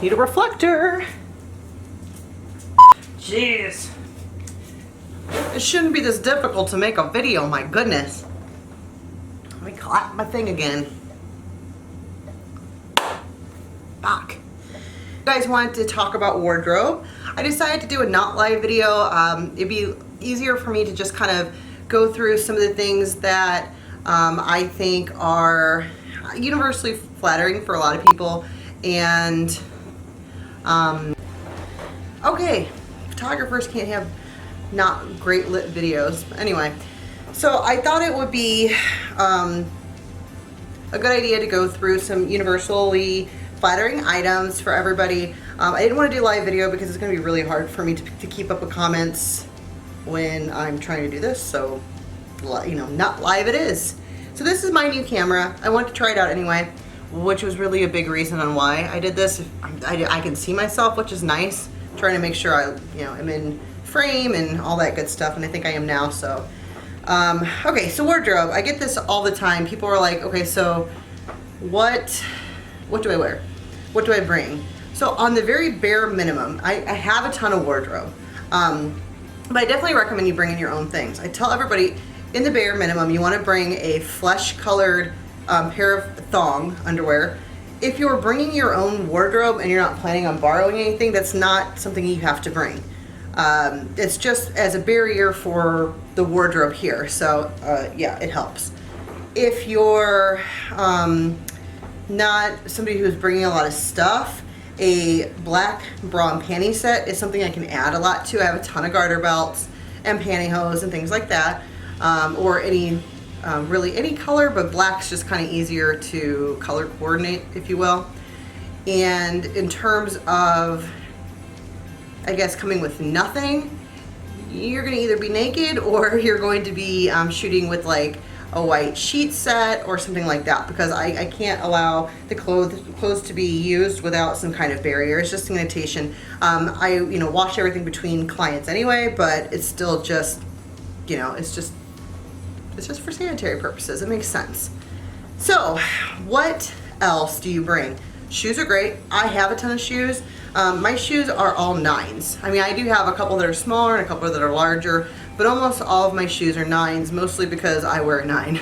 Need a reflector. Jeez. It shouldn't be this difficult to make a video, my goodness. Let me clap my thing again. Fuck. You guys wanted to talk about wardrobe. I decided to do a not live video. It'd be easier for me to just kind of go through some of the things that I think are universally flattering for a lot of people. And okay, photographers can't have not great lit videos. Anyway, so I thought it would be a good idea to go through some universally flattering items for everybody. I didn't want to do a live video because it's going to be really hard for me to keep up with comments when I'm trying to do this. So, you know, not live it is. So this is my new camera. I wanted to try it out anyway, which was really a big reason on why I did this. I can see myself, which is nice. Trying to make sure I, you know, am in frame and all that good stuff, and I think I am now. So, okay, so wardrobe. I get this all the time. People are like, okay, so what do I wear? What do I bring? So on the very bare minimum, I have a ton of wardrobe, but I definitely recommend you bring in your own things. I tell everybody, in the bare minimum, you want to bring a flesh-colored pair of thong underwear. If you're bringing your own wardrobe and you're not planning on borrowing anything, that's not something you have to bring. It's just as a barrier for the wardrobe here. So yeah, it helps. If you're not somebody who's bringing a lot of stuff, a black bra and panty set is something I can add a lot to. I have a ton of garter belts and pantyhose and things like that, or any really any color, but black's just kind of easier to color coordinate, if you will. And in terms of, I guess, coming with nothing, you're going to either be naked or you're going to be shooting with like a white sheet set or something like that, because I can't allow the clothes to be used without some kind of barrier. It's just sanitation. I wash everything between clients anyway, but it's still just, you know, it's just for sanitary purposes. It makes sense. So what else do you bring? Shoes are great. I have a ton of shoes. My shoes are all 9s. I mean, I do have a couple that are smaller and a couple that are larger, but almost all of my shoes are 9s, mostly because I wear a 9.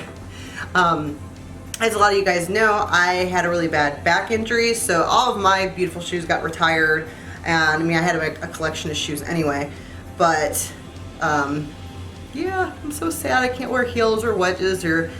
As a lot of you guys know, I had a really bad back injury, so all of my beautiful shoes got retired, and I mean, I had a collection of shoes anyway, but yeah, I'm so sad I can't wear heels or wedges or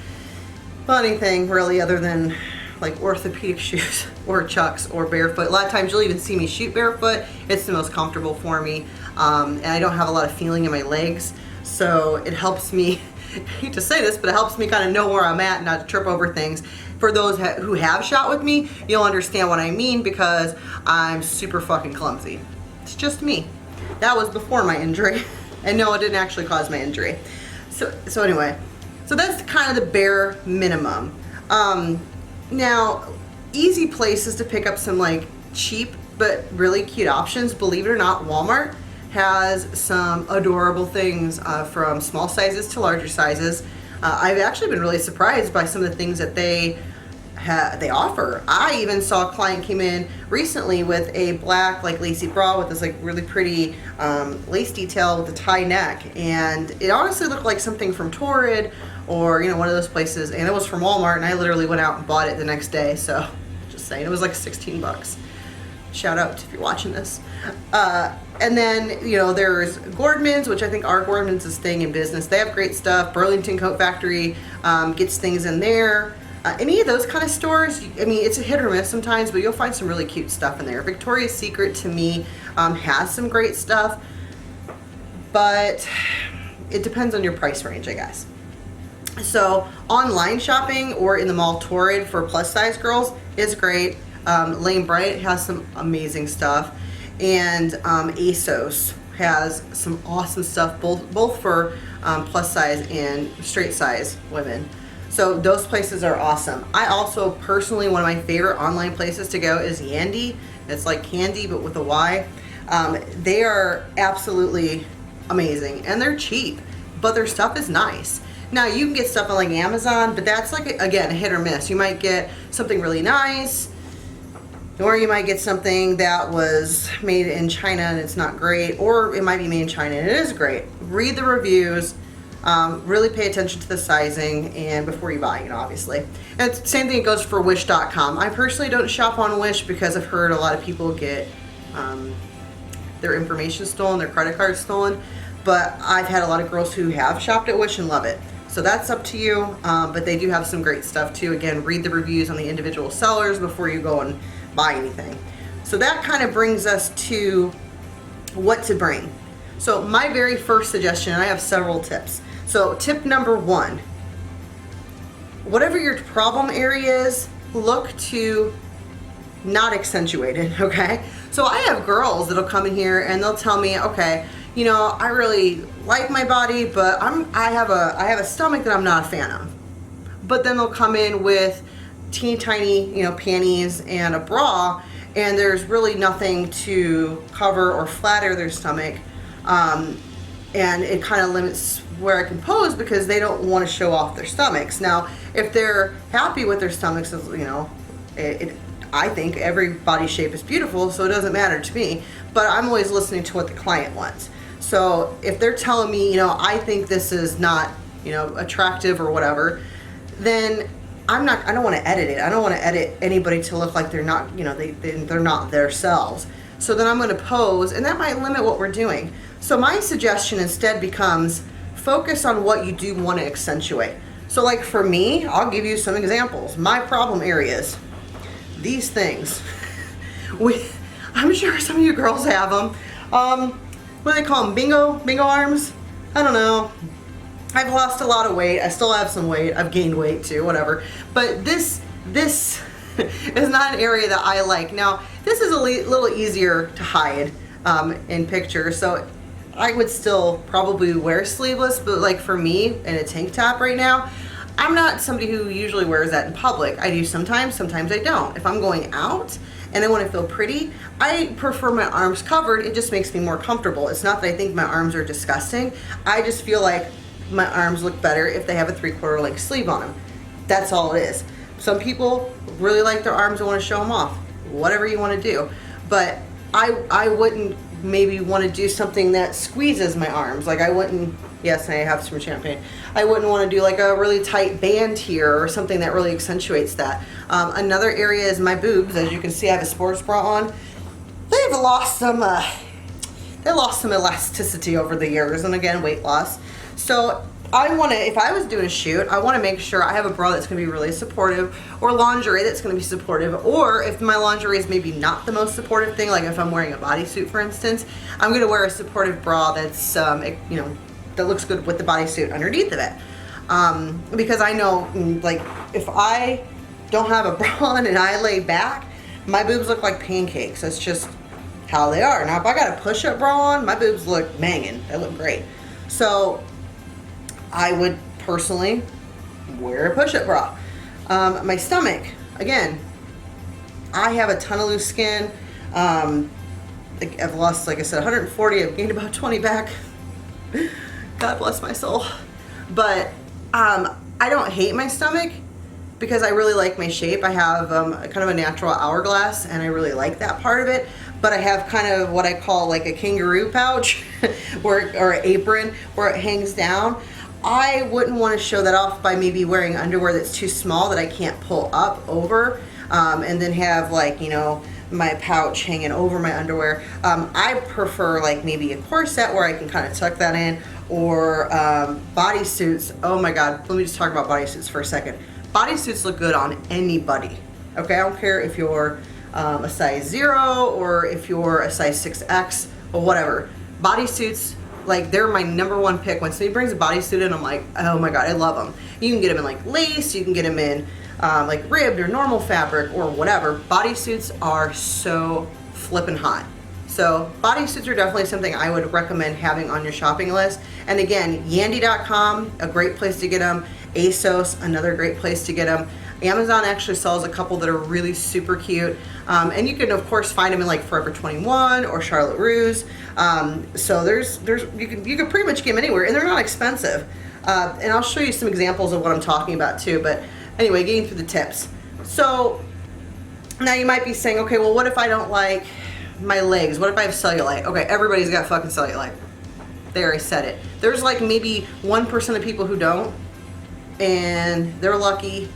anything really other than like orthopedic shoes or Chucks or barefoot. A lot of times you'll even see me shoot barefoot. It's the most comfortable for me, and I don't have a lot of feeling in my legs, so it helps me, I hate to say this, but it helps me kind of know where I'm at and not to trip over things. For those who have shot with me, you'll understand what I mean, because I'm super fucking clumsy. It's just me. That was before my injury, and no, it didn't actually cause my injury. So anyway, so that's kind of the bare minimum. Now, easy places to pick up some like cheap but really cute options. Believe it or not, Walmart has some adorable things from small sizes to larger sizes. I've actually been really surprised by some of the things that they offer. I even saw a client came in recently with a black like lacy bra with this like really pretty lace detail with a tie neck, and it honestly looked like something from Torrid or, you know, one of those places, and it was from Walmart, and I literally went out and bought it the next day. So just saying, it was like 16 bucks. Shout out if you're watching this. And then, you know, there's Gordman's, which I think our Gordman's is staying in business. They have great stuff. Burlington Coat Factory gets things in there. Any of those kind of stores, I mean, it's a hit or miss sometimes, but you'll find some really cute stuff in there. Victoria's Secret, to me, has some great stuff, but it depends on your price range, I guess. So online shopping or in the mall Torrid for plus size girls is great. Lane Bryant has some amazing stuff, and ASOS has some awesome stuff, both for plus size and straight size women. So those places are awesome. I also personally, one of my favorite online places to go is Yandy. It's like candy but with a Y. They are absolutely amazing, and they're cheap, but their stuff is nice. Now you can get stuff on like Amazon, but that's like, again, a hit or miss. You might get something really nice, Or you might get something that was made in China and it's not great, or it might be made in China and it is great. Read the reviews, really pay attention to the sizing and before you buy, obviously. And same thing goes for Wish.com. I personally don't shop on Wish because I've heard a lot of people get their information stolen, their credit card stolen, but I've had a lot of girls who have shopped at Wish and love it. So that's up to you, but they do have some great stuff too. Again, read the reviews on the individual sellers before you go and buy anything. So that kind of brings us to what to bring. So my very first suggestion, and I have several tips. So tip number one, whatever your problem area is, look to not accentuate it, okay? So I have girls that'll come in here and they'll tell me, okay, I really like my body, but I have a stomach that I'm not a fan of. But then they'll come in with teeny tiny, panties and a bra, and there's really nothing to cover or flatter their stomach, and it kind of limits where I can pose because they don't want to show off their stomachs. Now, if they're happy with their stomachs, I think every body shape is beautiful, so it doesn't matter to me. But I'm always listening to what the client wants. So if they're telling me, I think this is not, attractive or whatever, then I don't want to edit it. I don't want to edit anybody to look like they're not, they're not themselves. So then I'm going to pose, and that might limit what we're doing. So my suggestion instead becomes focus on what you do want to accentuate. So like for me, I'll give you some examples. My problem areas, these things. I'm sure some of you girls have them. What do they call them? Bingo arms? I don't know. I've lost a lot of weight. I still have some weight. I've gained weight too, whatever. But this is not an area that I like. Now, this is a little easier to hide in pictures. So I would still probably wear sleeveless, but like for me in a tank top right now, I'm not somebody who usually wears that in public. I do sometimes I don't. If I'm going out and I want to feel pretty, I prefer my arms covered. It just makes me more comfortable. It's not that I think my arms are disgusting. I just feel like my arms look better if they have a 3/4 length sleeve on them. That's all it is. Some people really like their arms and want to show them off. Whatever you want to do. But I wouldn't maybe want to do something that squeezes my arms. Like I wouldn't, yes, I have some champagne. I wouldn't want to do like a really tight band here or something that really accentuates that. Another area is my boobs. As you can see, I have a sports bra on. They've lost some, elasticity over the years, and again, weight loss. So I want to, if I was doing a shoot, I want to make sure I have a bra that's going to be really supportive, or lingerie that's going to be supportive, or if my lingerie is maybe not the most supportive thing, like if I'm wearing a bodysuit, for instance, I'm going to wear a supportive bra that's, that looks good with the bodysuit underneath of it. Because I know, like, if I don't have a bra on and I lay back, my boobs look like pancakes. That's just how they are. Now, if I got a push-up bra on, my boobs look banging. They look great. So I would personally wear a push-up bra. My stomach, again, I have a ton of loose skin. I've lost, like I said, 140. I've gained about 20 back. God bless my soul. But I don't hate my stomach because I really like my shape. I have kind of a natural hourglass, and I really like that part of it. But I have kind of what I call like a kangaroo pouch or an apron where it hangs down. I wouldn't want to show that off by maybe wearing underwear that's too small that I can't pull up over, and then have like, my pouch hanging over my underwear. I prefer like maybe a corset where I can kind of tuck that in, or bodysuits. Oh my God, let me just talk about bodysuits for a second. Bodysuits look good on anybody, okay? I don't care if you're a size 0 or if you're a size 6X or whatever. Bodysuits, like, they're my #1 pick. When somebody brings a bodysuit in, I'm like, oh my God, I love them. You can get them in like lace, you can get them in like ribbed or normal fabric or whatever. Bodysuits are so flippin' hot. So bodysuits are definitely something I would recommend having on your shopping list. And again, yandy.com, a great place to get them. ASOS, another great place to get them. Amazon actually sells a couple that are really super cute. And you can of course find them in like Forever 21 or Charlotte Russe. So you can pretty much get them anywhere, and they're not expensive. And I'll show you some examples of what I'm talking about too. But anyway, getting through the tips. So Now you might be saying, okay, well, what if I don't like my legs? What if I have cellulite? Okay, everybody's got fucking cellulite. There, I said it. There's like maybe 1% of people who don't, and they're lucky,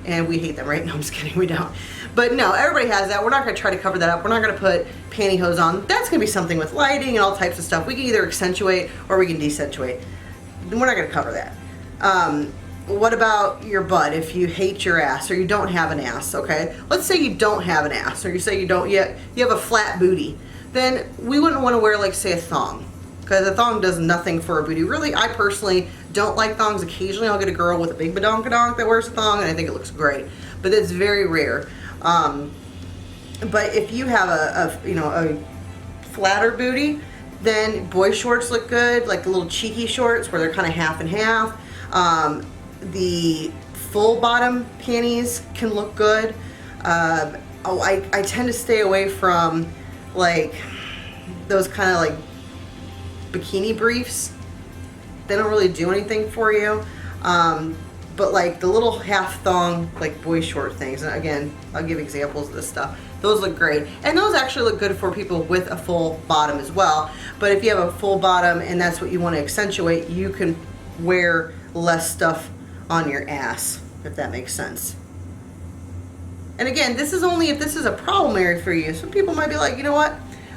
and we hate them, right? No, I'm just kidding, we don't. But no, everybody has that. We're not gonna try to cover that up. We're not gonna put pantyhose on. That's gonna be something with lighting and all types of stuff. We can either accentuate or we can decentuate. We're not gonna cover that. What about your butt if you hate your ass or you don't have an ass, okay? Let's say you don't have an ass, or you say you don't yet, you have a flat booty. Then we wouldn't wanna wear, like, say, a thong, because a thong does nothing for a booty. Really, I personally don't like thongs. Occasionally I'll get a girl with a big badonkadonk that wears a thong, and I think it looks great, but it's very rare. But if you have a flatter booty, then boy shorts look good, like the little cheeky shorts where they're kind of half and half. The full bottom panties can look good. I tend to stay away from like those kind of like bikini briefs. They don't really do anything for you. But like the little half thong, like boy short things, and again, I'll give examples of this stuff. Those look great. And those actually look good for people with a full bottom as well. But if you have a full bottom and that's what you want to accentuate, you can wear less stuff on your ass, if that makes sense. And again, this is only if this is a problem area for you. Some people might be like, you know what?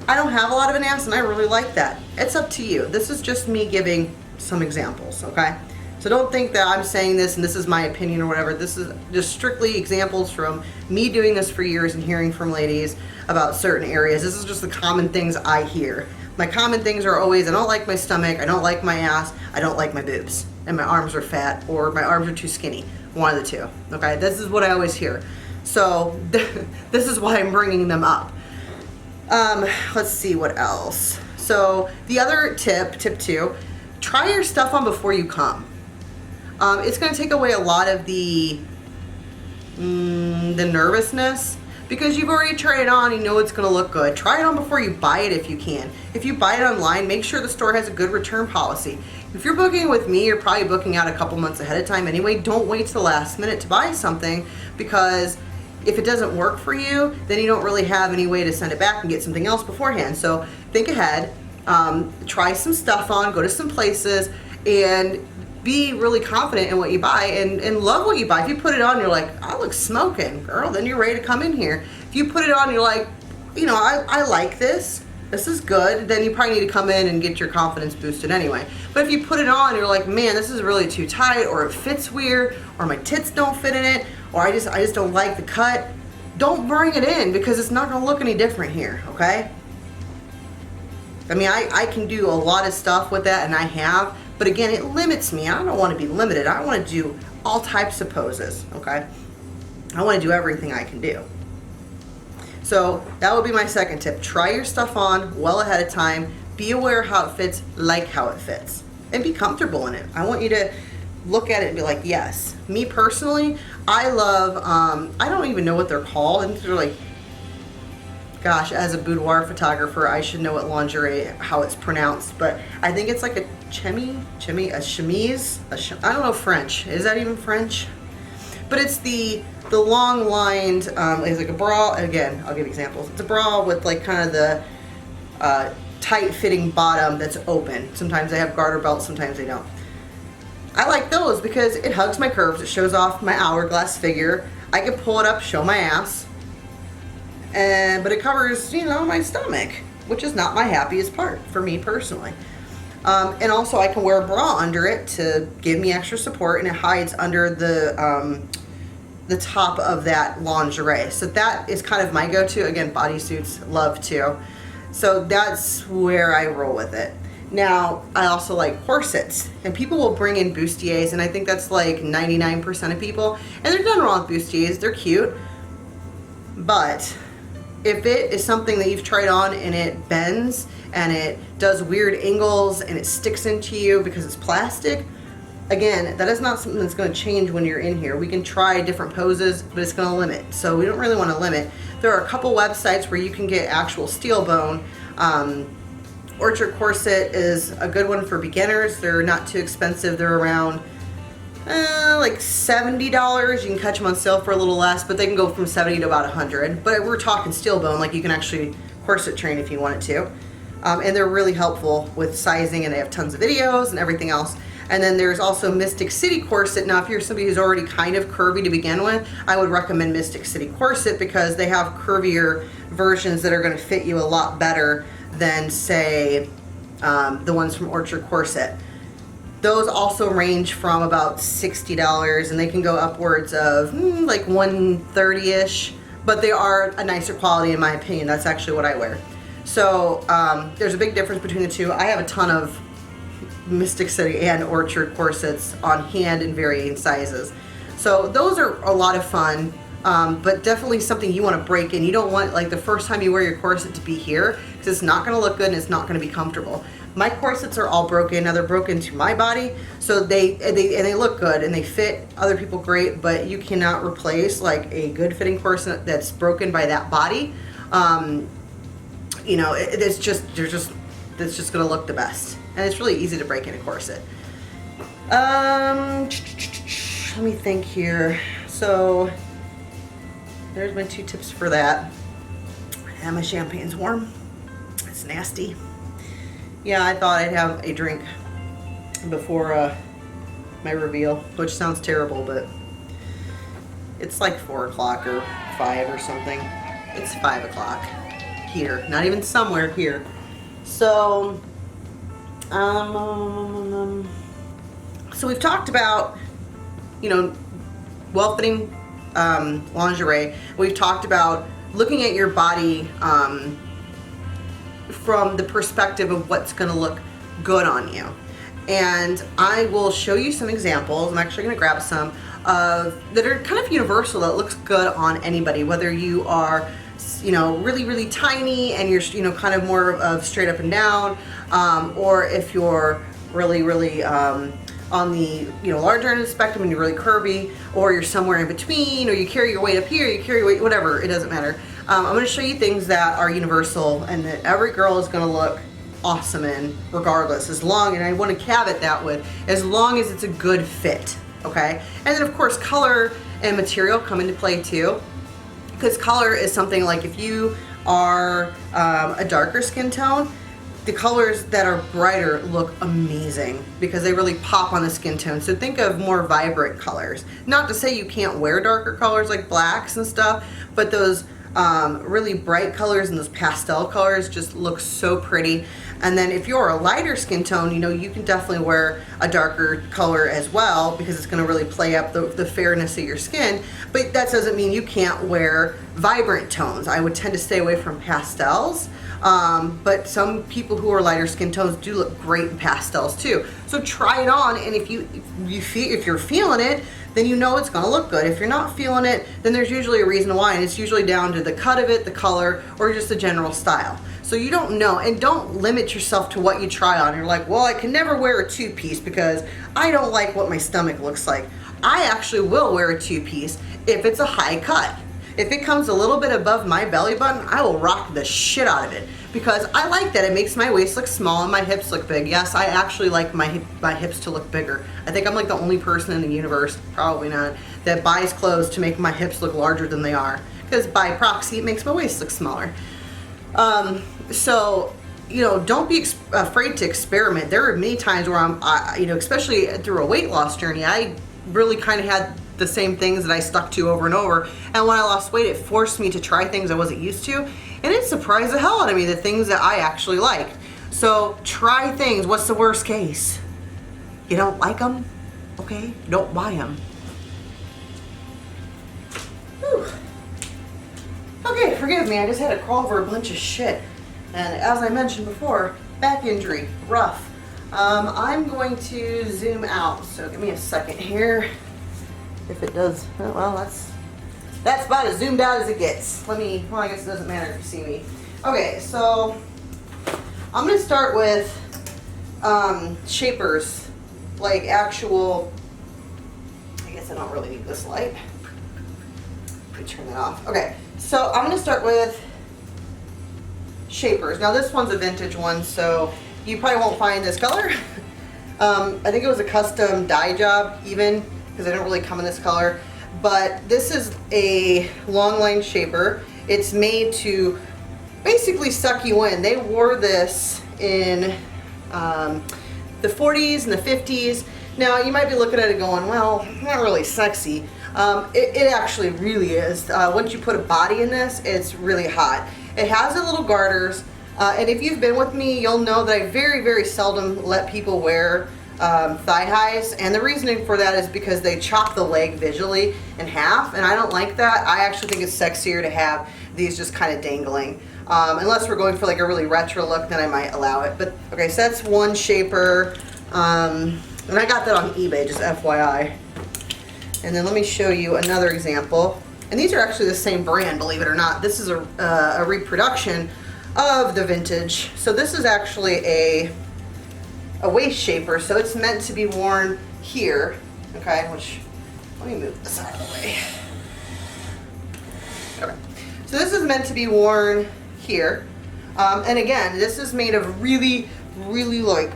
I don't have a lot of an ass and I really like that. It's up to you. This is just me giving some examples, okay? So don't think that I'm saying this and this is my opinion or whatever. This is just strictly examples from me doing this for years and hearing from ladies about certain areas. This is just the common things I hear. My common things are always, I don't like my stomach, I don't like my ass, I don't like my boobs, and my arms are fat, or my arms are too skinny. One of the two, okay? This is what I always hear. So this is why I'm bringing them up. Let's see what else. So the other tip 2, try your stuff on before you come. It's going to take away a lot of the nervousness, because you've already tried it on, you know it's going to look good. Try it on before you buy it if you can. If you buy it online, make sure the store has a good return policy. If you're booking with me, you're probably booking out a couple months ahead of time anyway. Don't wait till the last minute to buy something, because if it doesn't work for you, then you don't really have any way to send it back and get something else beforehand. So think ahead, try some stuff on, go to some places, and be really confident in what you buy and love what you buy. If you put it on, you're like, I look smoking, girl, then you're ready to come in here. If you put it on, you're like, you know, I like this. This is good. Then you probably need to come in and get your confidence boosted anyway. But if you put it on, you're like, man, this is really too tight, or it fits weird, or my tits don't fit in it, or I just don't like the cut. Don't bring it in, because it's not gonna look any different here, okay? I mean, I can do a lot of stuff with that, and I have, but again, it limits me. I don't want to be limited. I want to do all types of poses, okay? I want to do everything I can do. So that would be my second tip. Try your stuff on well ahead of time. Be aware how it fits, like how it fits, and be comfortable in it. I want you to look at it and be like, yes. Me personally, I love, I don't even know what they're called, and they're like, gosh, as a boudoir photographer, I should know what lingerie, how it's pronounced, but I think it's like a chemise, I don't know French. Is that even French? But it's the long lined, it's like a bra. Again, I'll give examples. It's a bra with like kind of the tight fitting bottom that's open. Sometimes they have garter belts, sometimes they don't. I like those because it hugs my curves. It shows off my hourglass figure. I can pull it up, show my ass. But it covers, you know, my stomach, which is not my happiest part for me personally. And also I can wear a bra under it to give me extra support, and it hides under the top of that lingerie. So that is kind of my go-to. Again, bodysuits, love too. So that's where I roll with it. Now, I also like corsets, and people will bring in bustiers, and I think that's like 99% of people. And there's nothing wrong with bustiers, they're cute. But if it is something that you've tried on and it bends and it does weird angles and it sticks into you because it's plastic, again, that is not something that's going to change when you're in here. We can try different poses, but it's going to limit. So we don't really want to limit. There are a couple websites where you can get actual steel bone. Orchard Corset is a good one for beginners. They're not too expensive. They're around like $70. You can catch them on sale for a little less, but they can go from 70 to about 100. But we're talking steel bone, like you can actually corset train if you wanted to. And they're really helpful with sizing, and they have tons of videos and everything else. And then there's also Mystic City Corset. Now, if you're somebody who's already kind of curvy to begin with, I would recommend Mystic City Corset because they have curvier versions that are going to fit you a lot better than, say, the ones from Orchard Corset. Those also range from about $60, and they can go upwards of like $130-ish, but they are a nicer quality in my opinion. That's actually what I wear. So there's a big difference between the two. I have a ton of Mystic City and Orchard corsets on hand in varying sizes. So those are a lot of fun, but definitely something you want to break in. You don't want like the first time you wear your corset to be here, because it's not going to look good and it's not going to be comfortable. My corsets are all broken. Now they're broken to my body, so they look good and they fit other people great, but you cannot replace like a good fitting corset that's broken by that body. You know, it's just going to look the best. And it's really easy to break in a corset. Let me think here. So there's my 2 tips for that. And my champagne's warm. It's nasty. Yeah, I thought I'd have a drink before my reveal, which sounds terrible, but it's like 4 o'clock or 5 or something. It's 5 o'clock here, not even somewhere here. So so we've talked about, you know, well-fitting lingerie. We've talked about looking at your body from the perspective of what's going to look good on you. And I will show you some examples. I'm actually going to grab some that are kind of universal, that looks good on anybody, whether you are, you know, really tiny and you're, you know, kind of more of straight up and down, or if you're really on the, you know, larger end of the spectrum and you're really curvy, or you're somewhere in between, or you carry your weight up here, you carry your weight, whatever, it doesn't matter. I'm going to show you things that are universal and that every girl is going to look awesome in regardless, as long, and I want to caveat that with, as long as it's a good fit, okay? And then of course color and material come into play too, because color is something like, if you are a darker skin tone, the colors that are brighter look amazing because they really pop on the skin tone. So think of more vibrant colors. Not to say you can't wear darker colors like blacks and stuff, but those really bright colors and those pastel colors just look so pretty. And then if you're a lighter skin tone, you know, you can definitely wear a darker color as well because it's going to really play up the fairness of your skin. But that doesn't mean you can't wear vibrant tones. I would tend to stay away from pastels. But some people who are lighter skin tones do look great in pastels too. So try it on, and if you're feeling it, then you know it's going to look good. If you're not feeling it, then there's usually a reason why, and it's usually down to the cut of it, the color, or just the general style. So you don't know, and don't limit yourself to what you try on. You're like, well, I can never wear a 2-piece because I don't like what my stomach looks like. I actually will wear a 2-piece if it's a high cut. If it comes a little bit above my belly button, I will rock the shit out of it because I like that. It makes my waist look small and my hips look big. Yes, I actually like my hips to look bigger. I think I'm like the only person in the universe, probably not, that buys clothes to make my hips look larger than they are, because by proxy it makes my waist look smaller. So, you know, don't be afraid to experiment. There are many times where you know, especially through a weight loss journey, I really kind of had the same things that I stuck to over and over, and when I lost weight, it forced me to try things I wasn't used to, and it surprised the hell out of me, the things that I actually like. So try things. What's the worst case? You don't like them? Okay, don't buy them. Whew. Okay, forgive me, I just had to crawl over a bunch of shit, and as I mentioned before, back injury, rough. I'm going to zoom out, so give me a second here. If it does, well, that's about as zoomed out as it gets. Well, I guess it doesn't matter if you see me. Okay, so I'm gonna start with shapers, like actual, I guess I don't really need this light. Let me turn that off. Okay, so I'm gonna start with shapers. Now this one's a vintage one, so you probably won't find this color. I think it was a custom dye job even, because I don't really come in this color. But this is a long line shaper. It's made to basically suck you in. They wore this in the 40s and the 50s. Now you might be looking at it going, well, not really sexy. It actually really is. Once you put a body in this, it's really hot. It has the little garters, and if you've been with me, you'll know that I very, very seldom let people wear thigh highs, and the reasoning for that is because they chop the leg visually in half, and I don't like that. I actually think it's sexier to have these just kind of dangling. Unless we're going for like a really retro look, then I might allow it. But okay, so that's one shaper, and I got that on eBay, just FYI. And then let me show you another example. And these are actually the same brand, believe it or not. This is a reproduction of the vintage. So this is actually a waist shaper, so it's meant to be worn here. Okay, which, let me move this out of the way. Okay, so this is meant to be worn here. And again, this is made of really, really like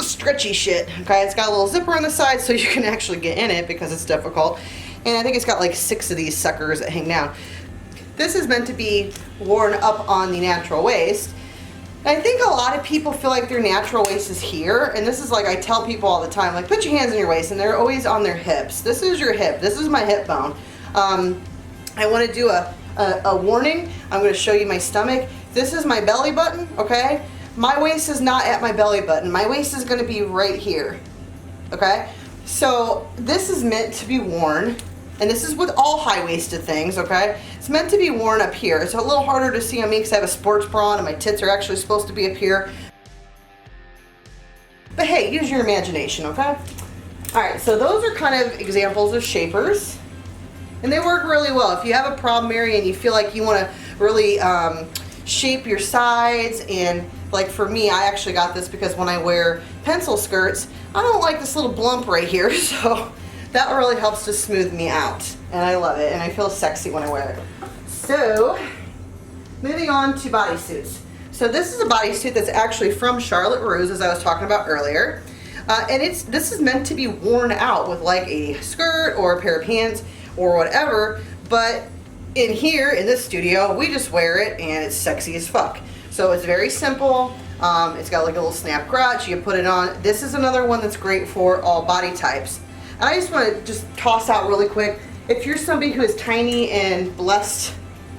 stretchy shit. Okay, it's got a little zipper on the side so you can actually get in it because it's difficult. And I think it's got like 6 of these suckers that hang down. This is meant to be worn up on the natural waist. And I think a lot of people feel like their natural waist is here, and this is like I tell people all the time, like put your hands in your waist, and they're always on their hips. This is your hip. This is my hip bone. I want to do a warning. I'm going to show you my stomach. This is my belly button, okay? My waist is not at my belly button. My waist is going to be right here, okay? So this is meant to be worn, and this is with all high-waisted things, okay? It's meant to be worn up here. It's a little harder to see on me because I have a sports bra on and my tits are actually supposed to be up here. But hey, use your imagination, okay? All right, so those are kind of examples of shapers, and they work really well. If you have a problem area and you feel like you want to really shape your sides, and like for me, I actually got this because when I wear pencil skirts, I don't like this little blump right here, so that really helps to smooth me out, and I love it, and I feel sexy when I wear it. So, moving on to bodysuits. So this is a bodysuit that's actually from Charlotte Russe, as I was talking about earlier, and this is meant to be worn out with like a skirt or a pair of pants or whatever, but in here, in this studio, we just wear it, and it's sexy as fuck. So it's very simple. It's got like a little snap crotch. You put it on. This is another one that's great for all body types. And I just want to just toss out really quick, if you're somebody who is tiny and blessed,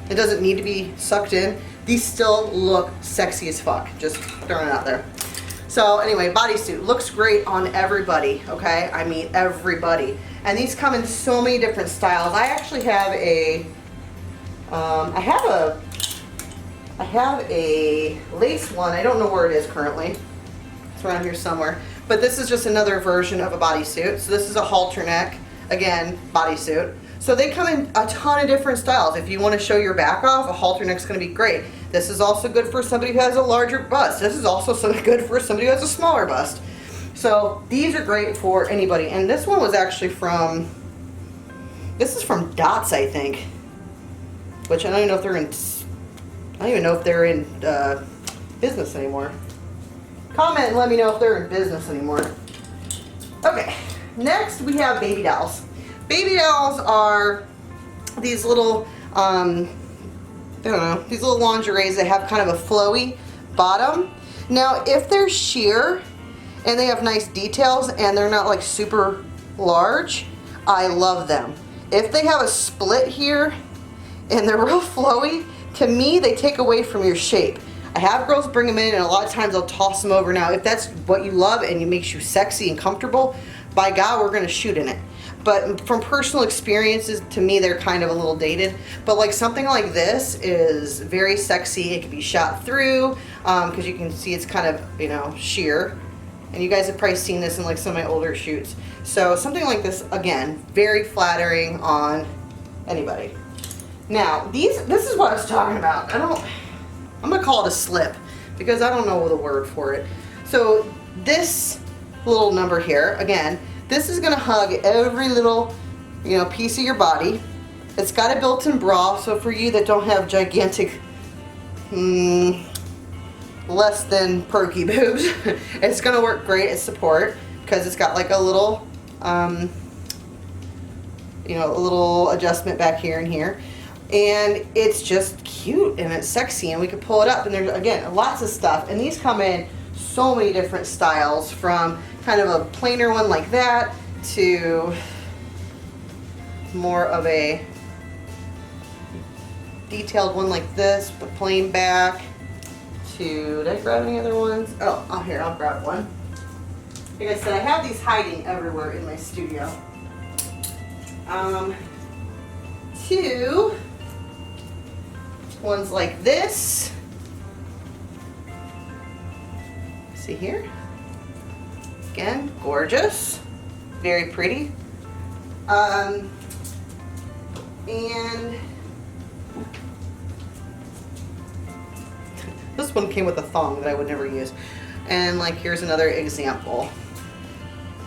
it doesn't need to be sucked in, these still look sexy as fuck. Just throwing it out there. So anyway, bodysuit looks great on everybody, okay? I mean everybody. And these come in so many different styles. I actually have I have a lace one. I don't know where it is currently. It's around here somewhere. But this is just another version of a bodysuit. So this is a halter neck, again, bodysuit. So they come in a ton of different styles. If you want to show your back off, a halter neck's going to be great. This is also good for somebody who has a larger bust. This is also so good for somebody who has a smaller bust. So these are great for anybody. And this one was actually from, this is from Dots, I think. Which I don't even know if they're in, I don't even know if they're in business anymore. Comment and let me know if they're in business anymore. Okay, next we have baby dolls. Baby dolls are these little, I don't know, these little lingeries that have kind of a flowy bottom. Now, if they're sheer and they have nice details and they're not like super large, I love them. If they have a split here and they're real flowy, to me, they take away from your shape. I have girls bring them in, and a lot of times I'll toss them over. Now, if that's what you love and it makes you sexy and comfortable, by God, we're gonna shoot in it. But from personal experiences, to me, they're kind of a little dated. But like something like this is very sexy. It can be shot through, because you can see it's kind of, you know, sheer. And you guys have probably seen this in like some of my older shoots. So something like this, again, very flattering on anybody. Now, this is what I was talking about. I'm gonna call it a slip because I don't know the word for it. So this little number here, again, this is gonna hug every little, you know, piece of your body. It's got a built-in bra, so for you that don't have gigantic less than perky boobs. It's gonna work great as support because it's got like a little, you know, a little adjustment back here and here. And it's just cute and it's sexy, and we can pull it up, and there's, again, lots of stuff. And these come in so many different styles, from kind of a plainer one like that to more of a detailed one like this, the plain back, to, did I grab any other ones? Oh, here, I'll grab one. Like I said, I have these hiding everywhere in my studio. Two ones like this. See here? Again, gorgeous, very pretty. And this one came with a thong that I would never use. And like, here's another example,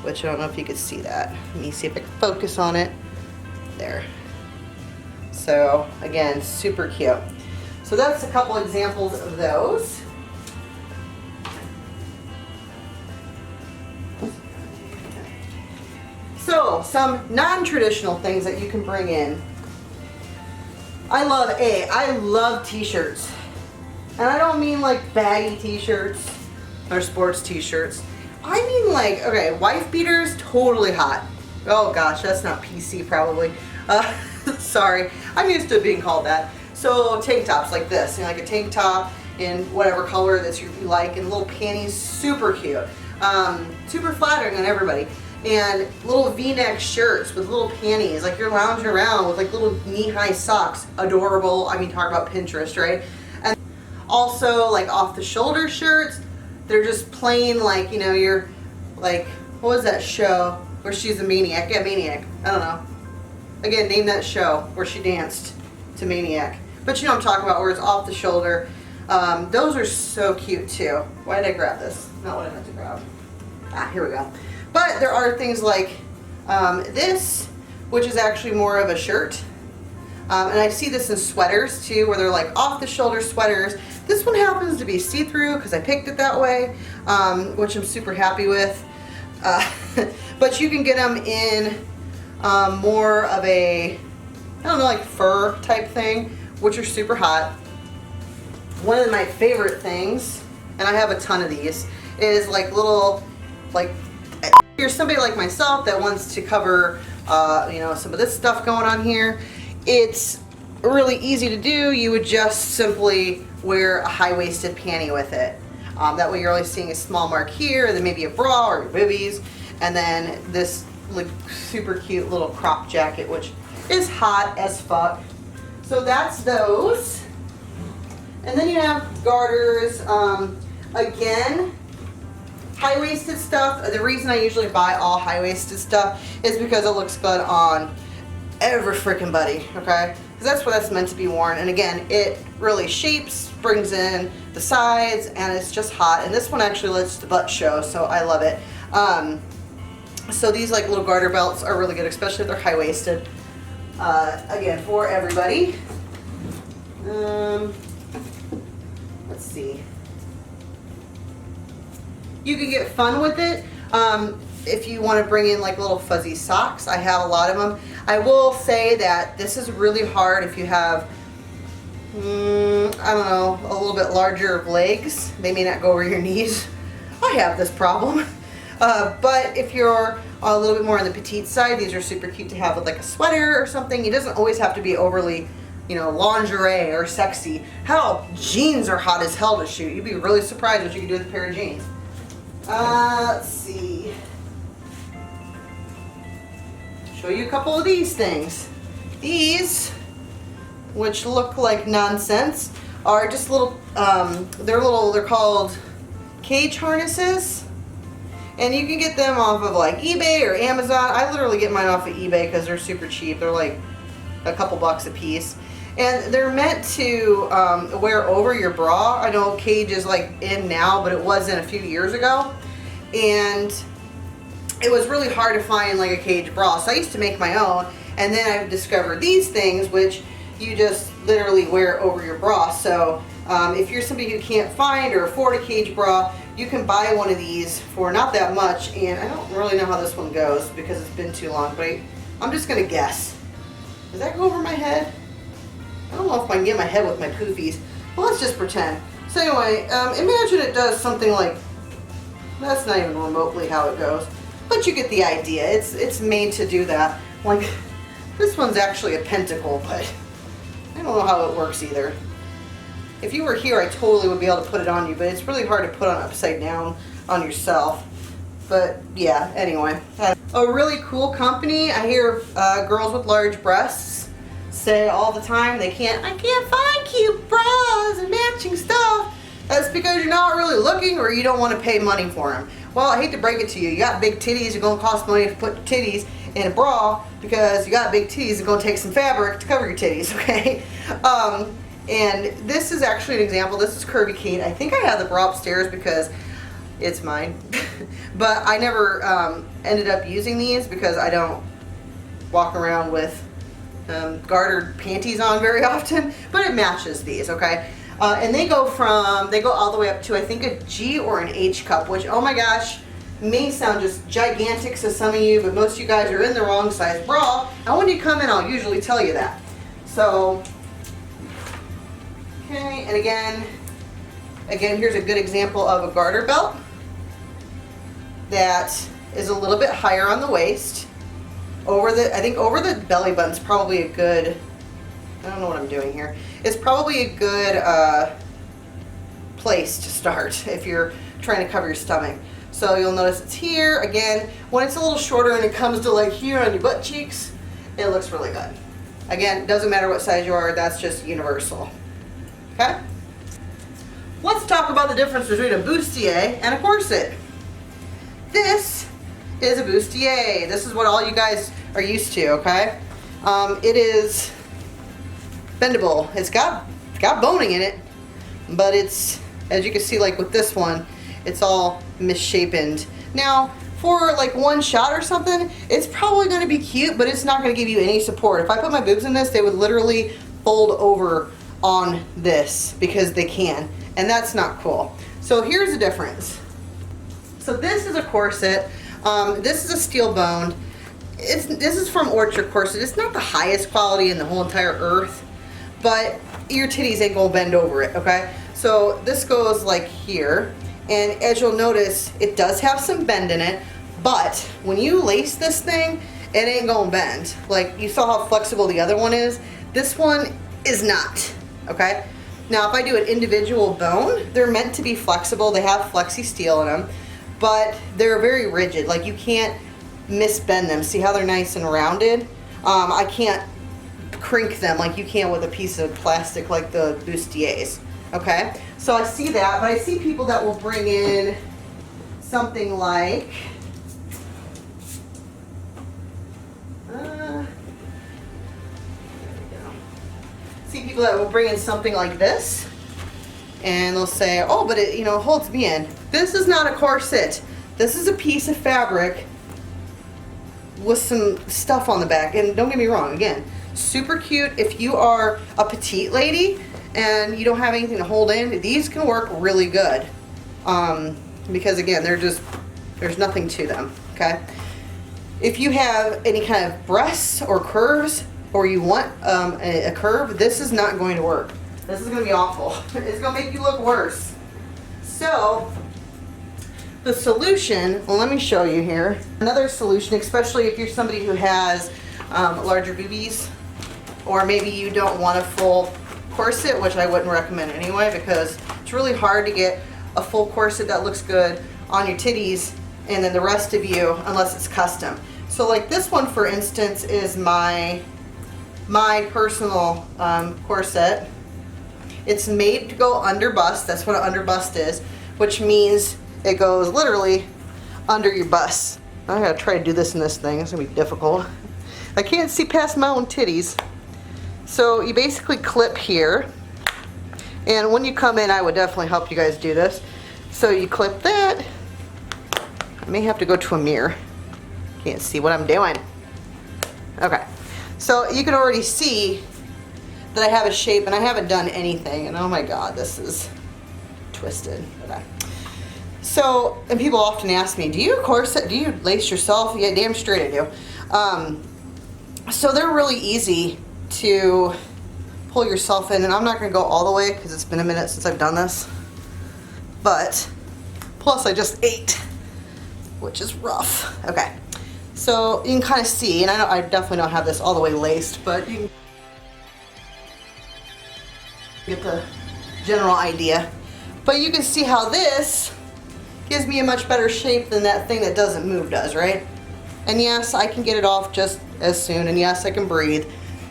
which I don't know if you could see that. Let me see if I can focus on it. There. So again, super cute. So that's a couple examples of those. So some non-traditional things that you can bring in. I love t-shirts. And I don't mean like baggy t-shirts or sports t-shirts. I mean like, okay, wife beaters, totally hot. Oh gosh, that's not PC probably. Sorry, I'm used to being called that. So tank tops like this, you know, like a tank top in whatever color that you like, and little panties, super cute. Super flattering on everybody. And little V-neck shirts with little panties, like you're lounging around with like little knee-high socks, adorable. I mean, talk about Pinterest, right? And also like off-the-shoulder shirts, they're just plain, like, you know, you're like, what was that show where she's a maniac? Yeah, Maniac. I don't know. Again, name that show where she danced to Maniac. But you know what I'm talking about, where it's off the shoulder. Those are so cute too. Why did I grab this? Not what I meant to grab. Ah, here we go. But there are things like this, which is actually more of a shirt. And I see this in sweaters too, where they're like off the shoulder sweaters. This one happens to be see-through because I picked it that way, which I'm super happy with. But you can get them in more of a, I don't know, like fur type thing, which are super hot. One of my favorite things, and I have a ton of these, is like little, like, if you're somebody like myself that wants to cover, you know, some of this stuff going on here, it's really easy to do. You would just simply wear a high-waisted panty with it. That way you're only seeing a small mark here, and then maybe a bra or your boobies, and then this like super cute little crop jacket, which is hot as fuck. So that's those. And then you have garters. Again, high-waisted stuff. The reason I usually buy all high-waisted stuff is because it looks good on every freaking body, okay? Because that's what that's meant to be worn. And again, it really shapes, brings in the sides, and it's just hot. And this one actually lets the butt show, so I love it. So these like little garter belts are really good, especially if they're high-waisted. Again, for everybody. Let's see. You can get fun with it. If you want to bring in like little fuzzy socks, I have a lot of them. I will say that this is really hard if you have, I don't know, a little bit larger legs. They may not go over your knees. I have this problem. But if you're a little bit more on the petite side, these are super cute to have with like a sweater or something. It doesn't always have to be overly, you know, lingerie or sexy. Hell, jeans are hot as hell to shoot. You'd be really surprised what you can do with a pair of jeans. Let's see. Show you a couple of these things. These, which look like nonsense, are just little, they're called cage harnesses. And you can get them off of like eBay or Amazon. I literally get mine off of eBay because they're super cheap. They're like a couple bucks a piece. And they're meant to wear over your bra. I know cage is like in now, but it wasn't a few years ago. And it was really hard to find like a cage bra. So I used to make my own. And then I discovered these things, which you just literally wear over your bra. So If you're somebody who can't find or afford a cage bra, you can buy one of these for not that much, and I don't really know how this one goes because it's been too long, but I'm just gonna guess. Does that go over my head? I don't know if I can get my head with my poofies. Well, let's just pretend. So anyway, imagine it does something like, that's not even remotely how it goes, but you get the idea. It's made to do that. Like, this one's actually a pentacle, but I don't know how it works either. If you were here, I totally would be able to put it on you, but it's really hard to put on upside down on yourself. But yeah, anyway. A really cool company. I hear girls with large breasts say all the time I can't find cute bras and matching stuff. That's because you're not really looking or you don't want to pay money for them. Well, I hate to break it to you. You got big titties, you're going to cost money to put your titties in a bra because you got big titties, you're going to take some fabric to cover your titties, okay? And this is actually an example. This is Curvy Kate. I think I have the bra upstairs because it's mine. But I never ended up using these because I don't walk around with gartered panties on very often. But it matches these, okay? And they go all the way up to, I think, a G or an H cup, which, oh my gosh, may sound just gigantic to some of you, but most of you guys are in the wrong size bra. And when you come in, I'll usually tell you that. So, okay, and again, here's a good example of a garter belt that is a little bit higher on the waist. I think over the belly button's probably a good, I don't know what I'm doing here. It's probably a good place to start if you're trying to cover your stomach. So you'll notice it's here. Again, when it's a little shorter and it comes to like here on your butt cheeks, it looks really good. Again, doesn't matter what size you are, that's just universal. Okay? Let's talk about the difference between a bustier and a corset. This is a bustier. This is what all you guys are used to, okay? It is bendable. It's got boning in it, but it's, as you can see, like with this one, it's all misshapen. Now, for like one shot or something, it's probably going to be cute, but it's not going to give you any support. If I put my boobs in this, they would literally fold over on this because they can, and that's not cool. So here's the difference. So this is a corset. This is a steel boned. This is from Orchard Corset. It's not the highest quality in the whole entire earth, but your titties ain't gonna bend over it, okay? So this goes like here, and as you'll notice, it does have some bend in it, but when you lace this thing, it ain't gonna bend. Like, you saw how flexible the other one is? This one is not, okay? Now, if I do an individual bone, they're meant to be flexible. They have flexi steel in them, but they're very rigid. Like, you can't misbend them. See how they're nice and rounded? I can't crink them like you can with a piece of plastic like the bustiers, okay? So I see that, but I see people that will bring in something like, see people that will bring in something like this, and they'll say, oh, but it, you know, holds me in. This is not a corset. This is a piece of fabric with some stuff on the back. And don't get me wrong, again, super cute if you are a petite lady and you don't have anything to hold in. These can work really good because again, there's nothing to them, okay? If you have any kind of breasts or curves, or you want a curve, this is not going to work. This is going to be awful. It's going to make you look worse. So the solution, well, let me show you here. Another solution, especially if you're somebody who has larger boobies, or maybe you don't want a full corset, which I wouldn't recommend anyway, because it's really hard to get a full corset that looks good on your titties and then the rest of you, unless it's custom. So like this one, for instance, is my personal corset. It's made to go under bust. That's what an under bust is, which means it goes literally under your bust. I gotta try to do this in this thing. It's gonna be difficult. I can't see past my own titties. So you basically clip here, and when you come in, I would definitely help you guys do this. So you clip that. I may have to go to a mirror. Can't see what I'm doing. Okay. So you can already see that I have a shape and I haven't done anything. And oh my God, this is twisted. Okay. So, and people often ask me, do you corset, do you lace yourself? Yeah, damn straight I do. So they're really easy to pull yourself in, and I'm not going to go all the way because it's been a minute since I've done this. But, plus I just ate, which is rough. Okay, so you can kind of see, and I definitely don't have this all the way laced, but you can get the general idea. But you can see how this gives me a much better shape than that thing that doesn't move does, right? And yes, I can get it off just as soon, and yes, I can breathe.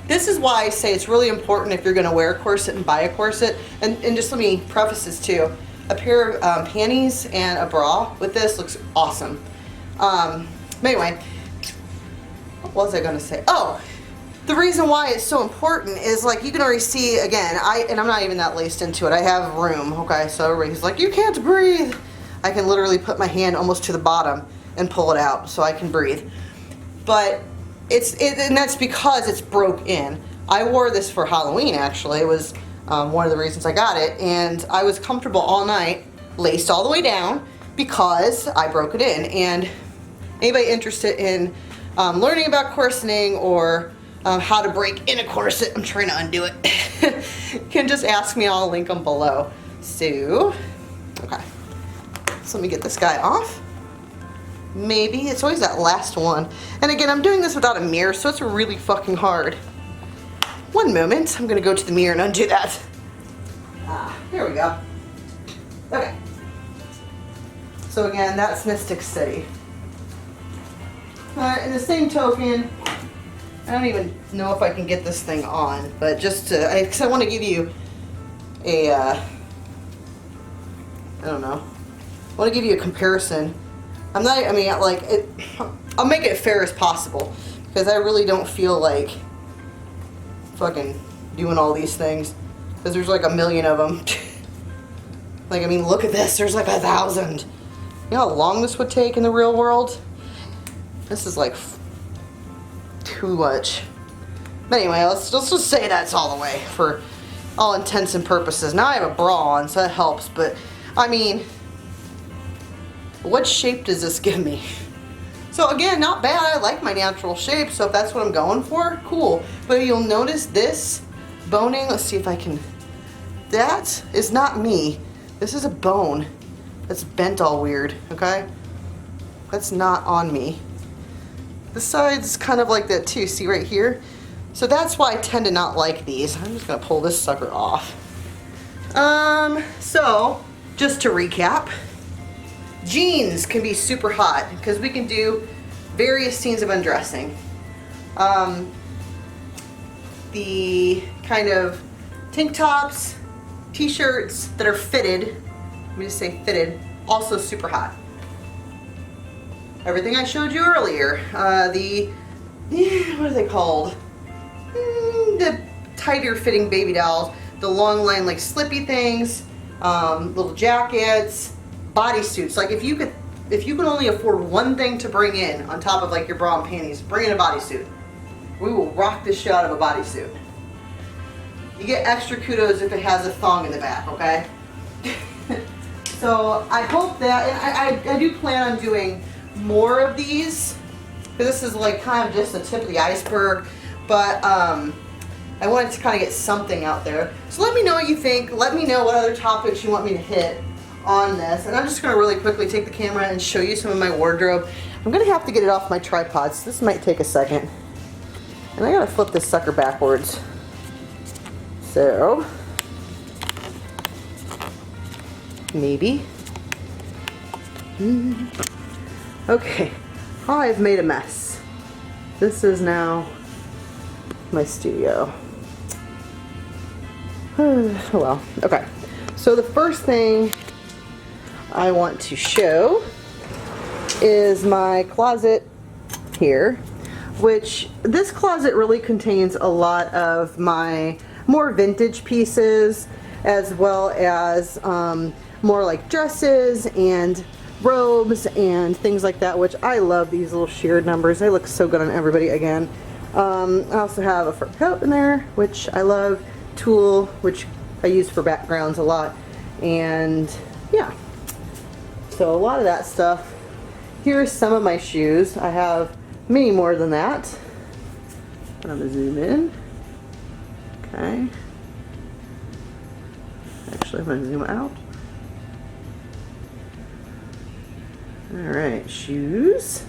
This is why I say it's really important if you're gonna wear a corset and buy a corset, and just let me preface this too. A pair of panties and a bra with this looks awesome. But anyway, what was I gonna say? Oh, the reason why it's so important is, like, you can already see, again, and I'm not even that laced into it. I have room, okay? So everybody's like, you can't breathe. I can literally put my hand almost to the bottom and pull it out so I can breathe. But and that's because it's broke in. I wore this for Halloween, actually. It was one of the reasons I got it, and I was comfortable all night, laced all the way down, because I broke it in. And anybody interested in learning about corseting or how to break in a corset, I'm trying to undo it, can just ask me. I'll link them below. So, okay. So let me get this guy off. Maybe. It's always that last one. And again, I'm doing this without a mirror, so it's really fucking hard. One moment. I'm going to go to the mirror and undo that. There we go. Okay. So again, that's Mystic City. In the same token, I don't even know if I can get this thing on, but just to, because I want to give you a, I don't know. I want to give you a comparison. I'll make it fair as possible, because I really don't feel like fucking doing all these things, because there's like a million of them. Like, I mean, look at this, there's like 1,000. You know how long this would take in the real world? This is like too much. But anyway, let's just say that's all the way for all intents and purposes. Now I have a bra on, so that helps, but I mean, what shape does this give me? So again, not bad. I like my natural shape, so if that's what I'm going for, cool. But you'll notice this boning, let's see if I can, that is not me. This is a bone that's bent all weird, okay? That's not on me. The side's kind of like that too, see right here? So that's why I tend to not like these. I'm just gonna pull this sucker off. So, just to recap, jeans can be super hot because we can do various scenes of undressing. The kind of tank tops, t-shirts that are fitted, let me just say fitted, also super hot. Everything I showed you earlier, what are they called? The tighter fitting baby dolls, the long line like slippy things, little jackets, bodysuits. Like if you can only afford one thing to bring in on top of like your bra and panties, bring in a bodysuit. We will rock this shit out of a bodysuit. You get extra kudos if it has a thong in the back, okay? So I hope that, and I do plan on doing more of these, because this is like kind of just the tip of the iceberg, but I wanted to kind of get something out there. So let me know what you think. Let me know what other topics you want me to hit on this. And I'm just going to really quickly take the camera and show you some of my wardrobe. I'm going to have to get it off my tripod, so this might take a second. And I got to flip this sucker backwards. So, maybe. Okay, I've made a mess. This is now my studio. Oh well, okay. So the first thing I want to show is my closet here, which this closet really contains a lot of my more vintage pieces, as well as more like dresses and robes and things like that, which I love these little sheared numbers. They look so good on everybody again. I also have a fur coat in there, which I love. tool, which I use for backgrounds a lot. And yeah, so a lot of that stuff. Here's some of my shoes. I have many more than that. I'm gonna zoom in. Okay. Actually, I'm gonna zoom out. All right, shoes.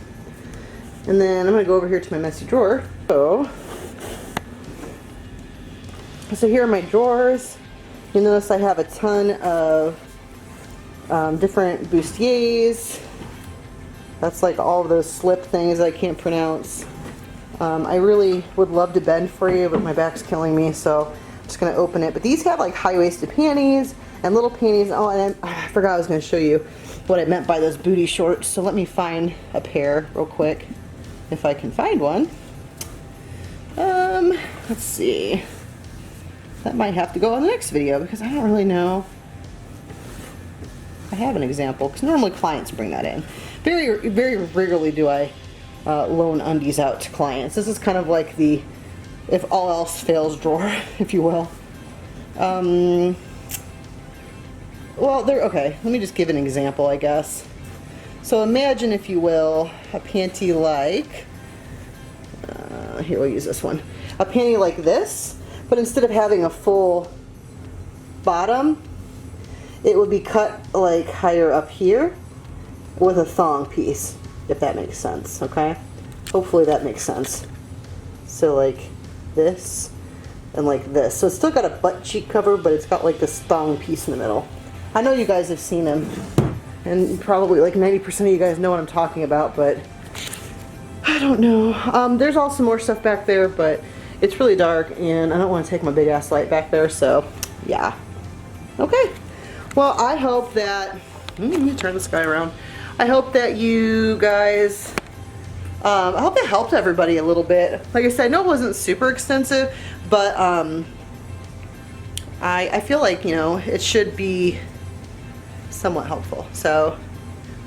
And then I'm gonna go over here to my messy drawer. So here are my drawers. You notice I have a ton of different bustiers. That's like all of those slip things I can't pronounce. I really would love to bend for you, but my back's killing me, so I'm just gonna open it. But these have like high-waisted panties and little panties. Oh, and I forgot I was gonna show you what I meant by those booty shorts. So let me find a pair real quick, if I can find one. Let's see. That might have to go on the next video because I don't really know. I have an example because normally clients bring that in. Very, very rarely do I loan undies out to clients. This is kind of like the if all else fails drawer, if you will. Well, okay, let me just give an example, I guess. So imagine, if you will, a panty like, here we'll use this one. A panty like this, but instead of having a full bottom, it would be cut like higher up here with a thong piece, if that makes sense, okay? Hopefully that makes sense. So like this and like this. So it's still got a butt cheek cover, but it's got like this thong piece in the middle. I know you guys have seen them, and probably like 90% of you guys know what I'm talking about, but I don't know. There's also more stuff back there, but it's really dark and I don't want to take my big ass light back there, so yeah. Okay. Well, I hope that, let me turn this guy around. I hope that you guys, I hope it helped everybody a little bit. Like I said, I know it wasn't super extensive, but I feel like, you know, it should be somewhat helpful. So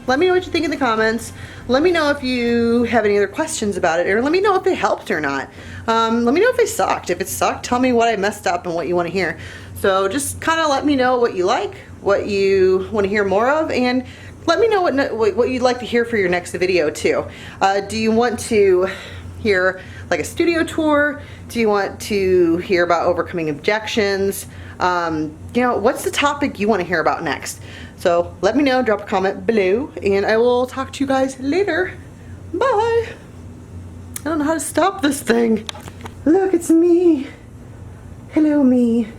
let me know what you think in the comments. Let me know if you have any other questions about it, or let me know if it helped or not. Let me know if it sucked. If it sucked, tell me what I messed up and what you want to hear. So just kind of let me know what you like, what you want to hear more of, and let me know what you'd like to hear for your next video too. Do you want to hear like a studio tour? Do you want to hear about overcoming objections? You know, what's the topic you want to hear about next? So let me know, drop a comment below, and I will talk to you guys later. Bye. I don't know how to stop this thing. Look, it's me. Hello, me.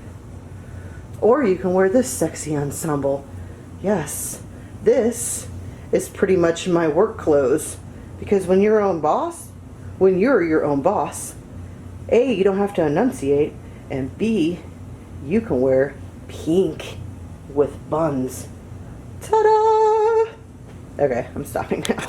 Or you can wear this sexy ensemble. Yes, this is pretty much my work clothes. Because when you're your own boss, when you're your own boss, A, you don't have to enunciate, and B, you can wear pink with buns. Ta-da! Okay, I'm stopping now.